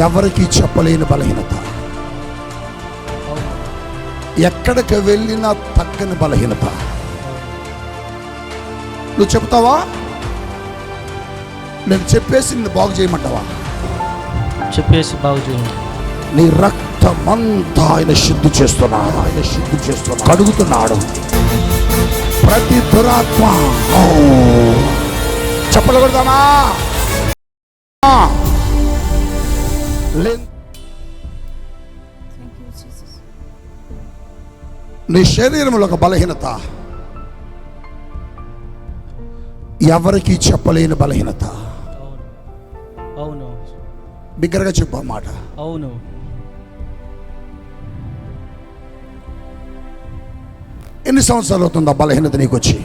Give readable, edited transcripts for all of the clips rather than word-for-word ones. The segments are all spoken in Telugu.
ఎవరికి చెప్పలేని బలహీనత, ఎక్కడికి వెళ్ళినా తగ్గని బలహీనత. నువ్వు చెప్తావా? నేను చెప్పేసి నిన్ను బాగు చేయమంటావా? చెప్పేసి బాగు చేయండి. నీ రక్తమంతా ఆయన శుద్ధి చేస్తున్నాడు, ఆయన శుద్ధి చేస్తున్నాడు, కడుగుతున్నాడు. ప్రతి దురాత్మ చెప్పకూడదానా? నీ శరీరంలో ఒక బలహీనత, ఎవరికి చెప్పలేని బలహీనత. అవును. బిగ్గరగా చెప్పు అన్నమాట. అవును. ఎన్ని సంవత్సరాలు అవుతుంది ఆ బలహీనత నీకు వచ్చి?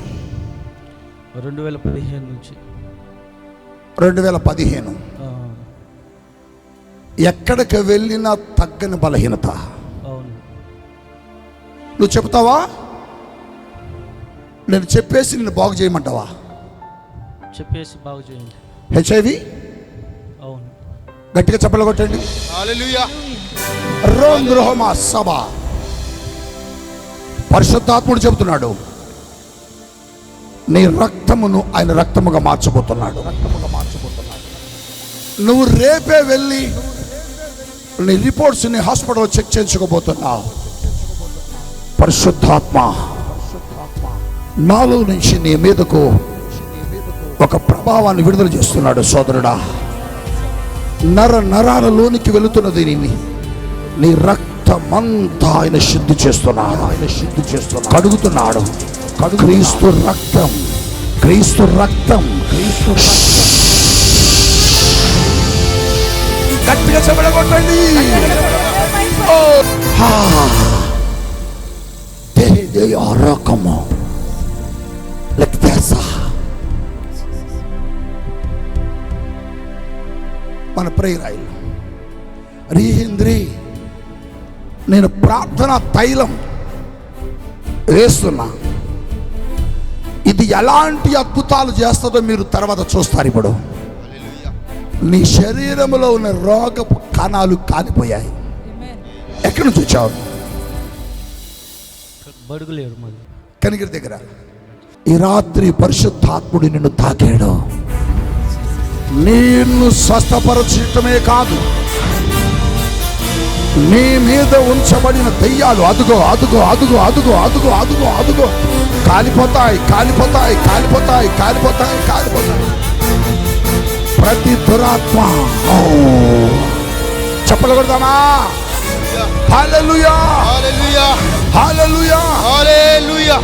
2015 నుంచి. 2015. ఎక్కడికి వెళ్ళినా తగ్గని బలహీనత. అవును. నువ్వు చెప్తావా? నేను చెప్పేసి నిన్ను బాగు చేయమంటావా? చెప్పేసి బాగు చేయండి. హెచ్ఐవి. అవును. గట్టిగా చెప్పలు కొట్టండి. హల్లెలూయా. రోంద్రోహమా సభ. పరిశుద్ధాత్ముడు చెబుతున్నాడు, నీ రక్తమును ఆయన రక్తముగా మార్చబోతున్నాడు. నువ్వు రేపే వెళ్ళి నీ రిపోర్ట్స్ ని హాస్పిటల్ చెక్ చేయించుకోబోతున్నావు. పరిశుద్ధాత్మ నాలో నుంచి నీ మీదకు ఒక ప్రభావాన్ని విడుదల చేస్తున్నాడు సోదరుడా. నరాలలోనికి వెళుతున్నది నీ రక్తమంతా ఆయన శుద్ధి చేస్తున్నాడు, ఆయన శుద్ధి చేస్తున్నాడు, కడుగుతున్నాడు. క్రీస్తు రక్తం, క్రీస్తు రక్తం, క్రీస్తు రక్తం. గట్టిగా చెప్పగొట్టండి. రకము మన ప్రేరాయిలు రీహింద్రి, నేను ప్రార్థన తైలం వేస్తున్నా. ఇది ఎలాంటి అద్భుతాలు చేస్తుందో మీరు తర్వాత చూస్తారు. ఇప్పుడు నీ శరీరంలో ఉన్న రోగపు కణాలు కాలిపోయాయి. ఎక్కడి నుంచి వచ్చావు? బడుగులేరు కనిగిరి దగ్గర. ఈ రాత్రి పరిశుద్ధాత్ముడు నిన్ను తాకాడు. నిన్ను స్వస్థపరచటమే కాదు, నీ మీద ఉంచబడిన దెయ్యాలు అదుగో అదుగో అదుగో అదుగో అదుగో అదుగో అదుగో కాలిపోతాయి, కాలిపోతాయి, కాలిపోతాయి, కాలిపోతాయి, కాలిపోతాయి. ప్రతి దురాత్మ చెప్పకూడదానా? హల్లెలూయా, హల్లెలూయా, హల్లెలూయా, హల్లెలూయా.